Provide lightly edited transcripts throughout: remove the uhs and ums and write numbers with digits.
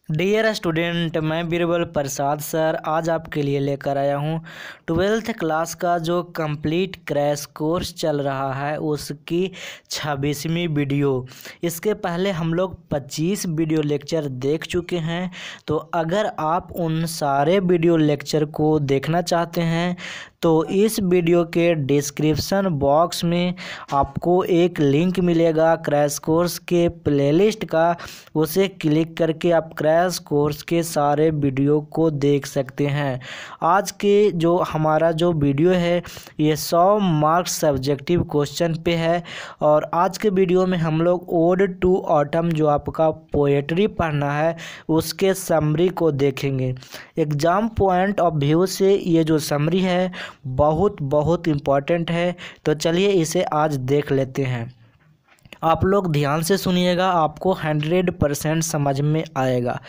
Dear student, मैं बीरबल प्रसाद sir आज आपके लिए लेकर आया हूँ 12th क्लास का जो कंप्लीट क्रैश कोर्स चल रहा है उसकी 26वीं वीडियो। इसके पहले हम लोग 25 वीडियो लेक्चर देख चुके हैं। तो अगर आप उन सारे वीडियो लेक्चर को देखना चाहते हैं तो इस वीडियो के डिस्क्रिप्शन बॉक्स में आपको एक लिंक मिलेगा क्रैश कोर्स के प्लेलिस्ट का। उसे क्लिक करके आप क्रैश कोर्स के सारे वीडियो को देख सकते हैं। आज के जो हमारा जो वीडियो है ये 100 मार्क्स सब्जेक्टिव क्वेश्चन पे है। और आज के वीडियो में हम लोग ओड टू ऑटम जो आपका पोएट्री पढ़ना है उसके समरी को देखेंगे। एग्ज़ाम पॉइंट ऑफ व्यू से ये जो समरी है बहुत इम्पॉर्टेंट है। तो चलिए इसे आज देख लेते हैं। आप लोग ध्यान से सुनिएगा, आपको 100% समझ में आएगा।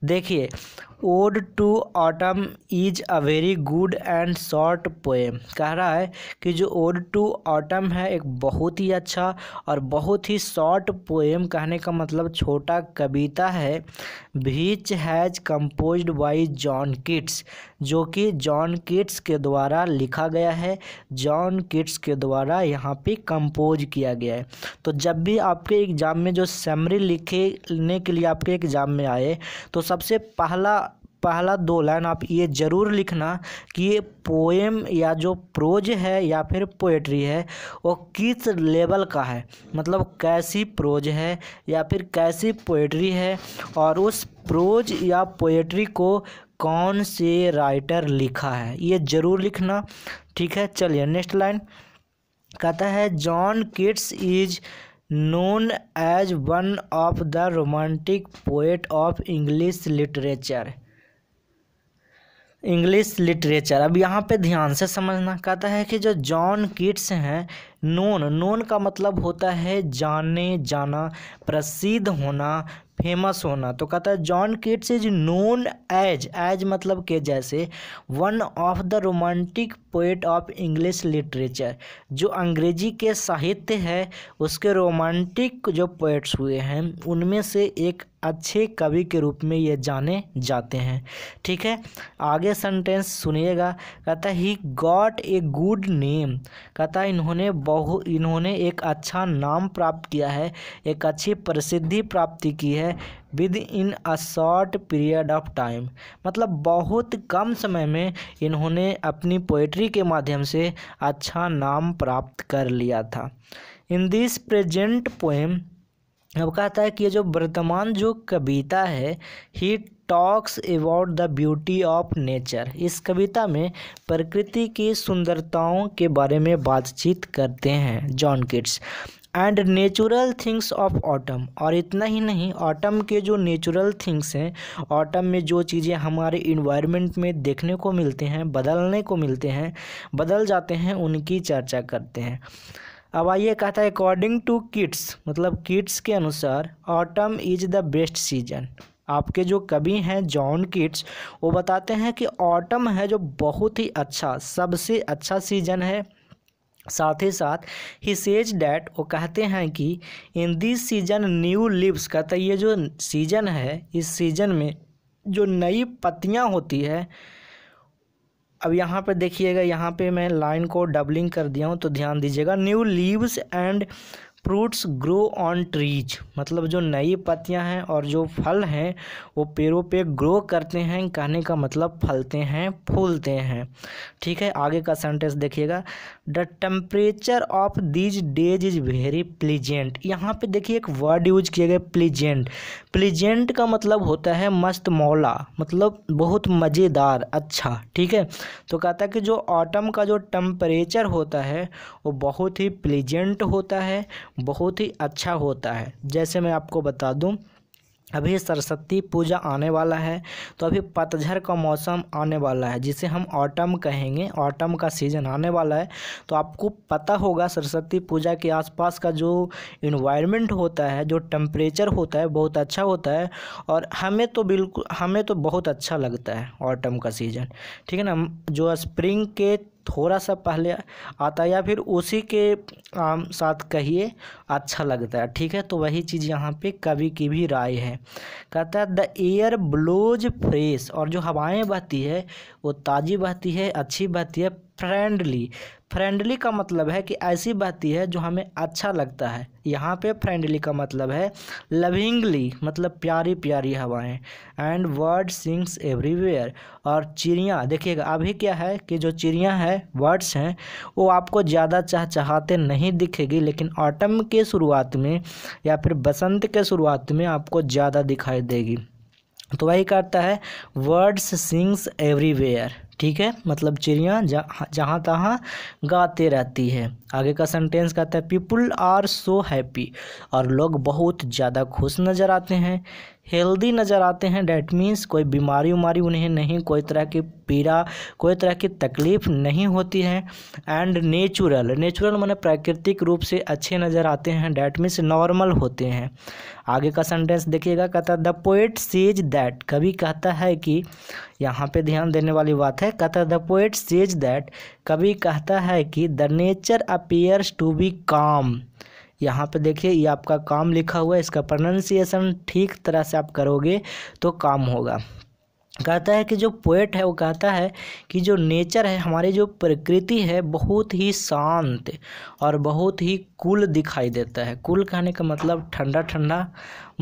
देखिए, ode to autumn is a very good and short poem. कह रहा है कि जो ओड टू ऑटम है एक बहुत ही अच्छा और बहुत ही शॉर्ट पोएम, कहने का मतलब छोटा कविता है। Which has composed bye John Keats, जो कि जॉन कीट्स के द्वारा लिखा गया है, जॉन कीट्स के द्वारा यहाँ पे कंपोज किया गया है। तो जब भी आपके एग्ज़ाम में जो समरी लिखने के लिए आपके एग्ज़ाम में आए तो सबसे पहला 2 लाइन आप ये ज़रूर लिखना कि ये पोएम या जो प्रोज है या फिर पोएट्री है वो किस लेवल का है, मतलब कैसी प्रोज है या फिर कैसी पोएट्री है, और उस प्रोज या पोएट्री को कौन से राइटर लिखा है, ये ज़रूर लिखना। ठीक है, चलिए नेक्स्ट लाइन कहता है John Keats is known as one of the romantic poet of English literature. अब यहाँ पे ध्यान से समझना। कहता है कि जो जॉन कीट्स हैं, नोन का मतलब होता है जाने जाना, प्रसिद्ध होना, फेमस होना। तो कहता है John Keats is known as मतलब के जैसे one of the romantic poet of English literature. जो अंग्रेजी के साहित्य है उसके रोमांटिक जो पोएट्स हुए हैं उनमें से एक अच्छे कवि के रूप में ये जाने जाते हैं। ठीक है, आगे सेंटेंस सुनिएगा। कहता है he got a good name. कहता है इन्होंने एक अच्छा नाम प्राप्त किया है, एक अच्छी प्रसिद्धि प्राप्ति की है with in a short period of time. मतलब बहुत कम समय में इन्होंने अपनी पोएट्री के माध्यम से अच्छा नाम प्राप्त कर लिया था। इन दिस प्रेजेंट पोएम, अब कहता है कि ये जो वर्तमान जो कविता है he talks about the beauty of nature. इस कविता में प्रकृति की सुंदरताओं के बारे में बातचीत करते हैं John Keats. And natural things of autumn, और इतना ही नहीं, ऑटम के जो नेचुरल थिंग्स हैं, ऑटम में जो चीज़ें हमारे इन्वायरमेंट में देखने को मिलते हैं, बदलने को मिलते हैं, बदल जाते हैं, उनकी चर्चा करते हैं। अब आइए, कहता है अकॉर्डिंग टू कीट्स, मतलब कीट्स के अनुसार autumn is the best season. आपके जो कवि हैं जॉन कीट्स वो बताते हैं कि ऑटम है जो बहुत ही अच्छा, सबसे अच्छा सीजन है। साथ ही साथ ही सेज डैट, वो कहते हैं कि in this season new leaves. कहता है ये जो सीजन है इस सीजन में जो नई पत्तियां होती है। अब यहाँ पे देखिएगा, यहाँ पे मैं लाइन को डबलिंग कर दिया हूँ तो ध्यान दीजिएगा। New leaves and fruits grow on trees, मतलब जो नई पत्तियां हैं और जो फल हैं वो पेड़ों पे ग्रो करते हैं, कहने का मतलब फलते हैं, फूलते हैं। ठीक है, आगे का सेंटेंस देखिएगा। The temperature of these days is very pleasant. यहाँ पे देखिए एक वर्ड यूज किया गया प्लीजेंट। प्लीजेंट का मतलब होता है मस्त मौला, मतलब बहुत मज़ेदार, अच्छा। ठीक है, तो कहता है कि जो ऑटम का जो टेम्परेचर होता है वो बहुत ही प्लीजेंट होता है, बहुत ही अच्छा होता है। जैसे मैं आपको बता दूं, अभी सरस्वती पूजा आने वाला है तो अभी पतझड़ का मौसम आने वाला है जिसे हम ऑटम कहेंगे, ऑटम का सीज़न आने वाला है। तो आपको पता होगा सरस्वती पूजा के आसपास का जो इन्वायरमेंट होता है, जो टेम्परेचर होता है बहुत अच्छा होता है, और हमें तो बहुत अच्छा लगता है ऑटम का सीज़न। ठीक है ना, जो स्प्रिंग के थोड़ा सा पहले आता है या फिर उसी के साथ कहिए अच्छा लगता है, ठीक है। तो वही चीज़ यहाँ पे कवि की भी राय है। कहता है द एयर ब्लोज फ्रेश, और जो हवाएं बहती है वो ताज़ी बहती है, अच्छी बहती है। फ्रेंडली, फ्रेंडली का मतलब है कि ऐसी बहती है जो हमें अच्छा लगता है। यहाँ पे फ्रेंडली का मतलब है लविंगली, मतलब प्यारी प्यारी हवाएं। एंड बर्ड सिंग्स एवरीवेयर, और चिड़िया देखिएगा अभी क्या है कि जो चिड़िया है बर्ड्स हैं वो आपको ज़्यादा चहचहाते नहीं दिखेगी, लेकिन ऑटम के शुरुआत में या फिर बसंत के शुरुआत में आपको ज़्यादा दिखाई देगी। तो वही करता है वर्ड्स सिंग्स एवरीवेयर, ठीक है, मतलब चिड़िया जहाँ तहाँ गाते रहती है। आगे का सेंटेंस कहता है पीपुल आर सो हैप्पी, और लोग बहुत ज़्यादा खुश नज़र आते हैं। हेल्दी नज़र आते हैं, डैट मीन्स कोई बीमारी उमारी उन्हें नहीं, कोई तरह की पीड़ा, कोई तरह की तकलीफ नहीं होती है। एंड नेचुरल, नेचुरल माने प्राकृतिक रूप से अच्छे नज़र आते हैं, डैट मीन्स नॉर्मल होते हैं। आगे का सेंटेंस देखिएगा, कहता है द पोएट सेज दैट, कवि कहता है कि, यहाँ पे ध्यान देने वाली बात है, कहता है द पोएट सेज दैट, कवि कहता है कि the nature appears to be calm. यहाँ पे देखिए ये आपका काम लिखा हुआ है, इसका प्रोनाउंसिएशन ठीक तरह से आप करोगे तो काम होगा। कहता है कि जो पोएट है वो कहता है कि जो नेचर है, हमारी जो प्रकृति है, बहुत ही शांत और बहुत ही कूल दिखाई देता है। कूल कहने का मतलब ठंडा ठंडा,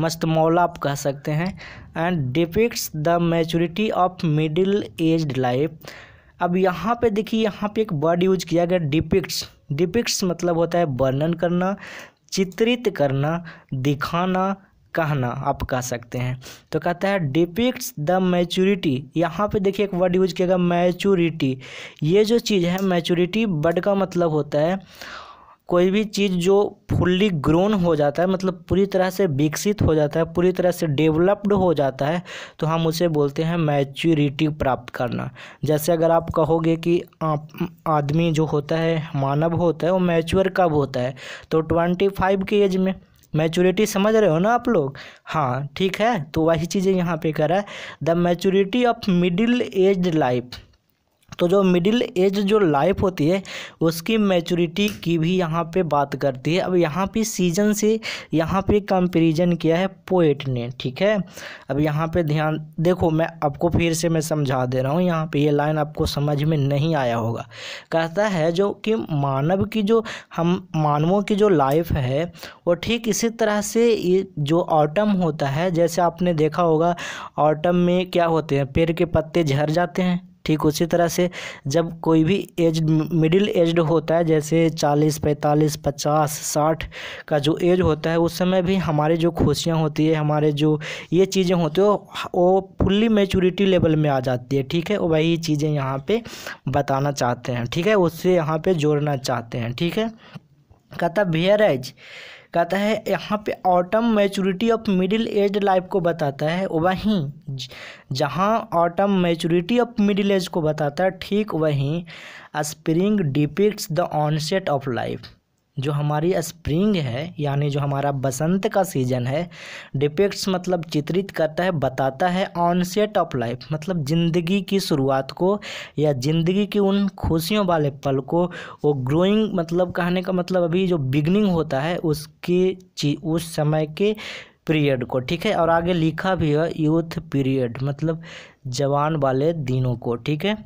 मस्त मौला आप कह सकते हैं। And depicts the maturity of middle aged life. अब यहाँ पे देखिए, यहाँ पे एक वर्ड यूज किया गया डिपिक्ट्स। डिपिक्ट्स मतलब होता है वर्णन करना, चित्रित करना, दिखाना, कहना आप कह सकते हैं। तो कहता है डिपिक्ट्स द मैच्योरिटी, यहाँ पे देखिए एक वर्ड यूज किया गया मैच्योरिटी। ये जो चीज़ है मैच्योरिटी वर्ड का मतलब होता है कोई भी चीज़ जो फुल्ली ग्रोन हो जाता है, मतलब पूरी तरह से विकसित हो जाता है, पूरी तरह से डेवलप्ड हो जाता है, तो हम उसे बोलते हैं मैच्योरिटी प्राप्त करना। जैसे अगर आप कहोगे कि आदमी जो होता है, मानव होता है, वो मैच्योर कब होता है, तो 25 की एज में। मैच्योरिटी समझ रहे हो ना आप लोग? हाँ ठीक है, तो वही चीज़ें यहाँ पे कह रहा है the maturity of middle aged life. तो जो मिडिल एज जो लाइफ होती है उसकी मैच्योरिटी की भी यहाँ पे बात करती है। अब यहाँ पे सीजन से यहाँ पे कंपैरिजन किया है पोएट ने, ठीक है। अब यहाँ पे ध्यान देखो, मैं आपको फिर से मैं समझा दे रहा हूँ, यहाँ पे ये लाइन आपको समझ में नहीं आया होगा। कहता है जो कि मानव की जो हम मानवों की जो लाइफ है वो ठीक इसी तरह से ये जो ऑटम होता है, जैसे आपने देखा होगा ऑटम में क्या होते हैं, पेड़ के पत्ते झड़ जाते हैं, ठीक उसी तरह से जब कोई भी एज मिडिल एज्ड होता है, जैसे 40, 45, 50, 60 का जो एज होता है, उस समय भी हमारी जो खुशियाँ होती है, हमारे जो ये चीज़ें होती है वो फुल्ली मैच्योरिटी लेवल में आ जाती है, ठीक है। वही चीज़ें यहाँ पे बताना चाहते हैं, ठीक है, उससे यहाँ पे जोड़ना चाहते हैं, ठीक है। कहता वेयर एज, कहता है यहाँ पे autumn maturity of middle age life को बताता है, वहीं जहाँ autumn maturity of middle age को बताता है, ठीक वहीं spring depicts the onset of life. जो हमारी स्प्रिंग है यानी जो हमारा बसंत का सीजन है, डिपिक्ट्स मतलब चित्रित करता है, बताता है, ऑनसेट ऑफ लाइफ मतलब ज़िंदगी की शुरुआत को या ज़िंदगी की उन खुशियों वाले पल को, वो ग्रोइंग मतलब कहने का मतलब अभी जो बिगनिंग होता है उसकी उस समय के पीरियड को, ठीक है। और आगे लिखा भी है यूथ पीरियड मतलब जवान वाले दिनों को, ठीक है।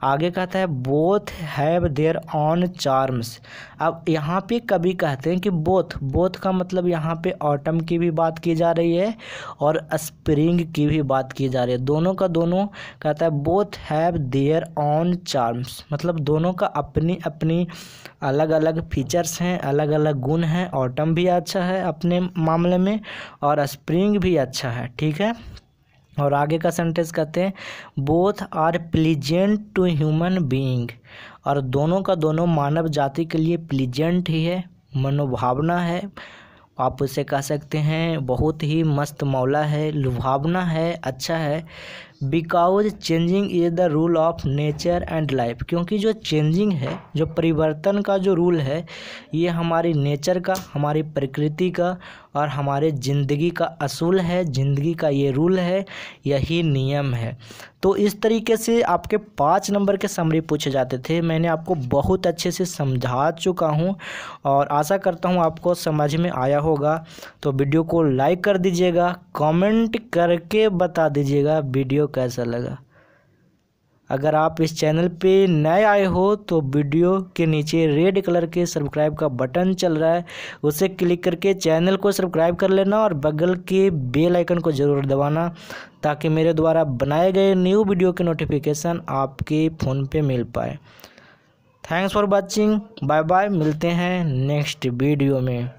आगे कहता है both have their on charms. अब यहाँ पे कभी कहते हैं कि बोथ का मतलब यहाँ पे ऑटम की भी बात की जा रही है और स्प्रिंग की भी बात की जा रही है, दोनों का दोनों। कहता है both have their on charms मतलब दोनों का अपनी अपनी अलग अलग फीचर्स हैं, अलग अलग गुण हैं। ऑटम भी अच्छा है अपने मामले में और स्प्रिंग भी अच्छा है, ठीक है। और आगे का सेंटेंस कहते हैं both are pleasant to human being, और दोनों का दोनों मानव जाति के लिए प्लीजेंट ही है, मनोभावना है, आप उसे कह सकते हैं बहुत ही मस्त मौला है, लुभावना है, अच्छा है, because changing is the rule of nature and life, क्योंकि जो चेंजिंग है, जो परिवर्तन का जो रूल है, ये हमारी नेचर का, हमारी प्रकृति का और हमारे ज़िंदगी का असूल है, ज़िंदगी का ये रूल है, यही नियम है। तो इस तरीके से आपके 5 नंबर के समरी पूछे जाते थे। मैंने आपको बहुत अच्छे से समझा चुका हूँ और आशा करता हूँ आपको समझ में आया होगा। तो वीडियो को लाइक कर दीजिएगा, कमेंट करके बता दीजिएगा वीडियो कैसा लगा। अगर आप इस चैनल पे नए आए हो तो वीडियो के नीचे रेड कलर के सब्सक्राइब का बटन चल रहा है, उसे क्लिक करके चैनल को सब्सक्राइब कर लेना और बगल के बेल आइकन को ज़रूर दबाना, ताकि मेरे द्वारा बनाए गए न्यू वीडियो के नोटिफिकेशन आपके फ़ोन पे मिल पाए। Thanks for watching, bye bye, मिलते हैं नेक्स्ट वीडियो में।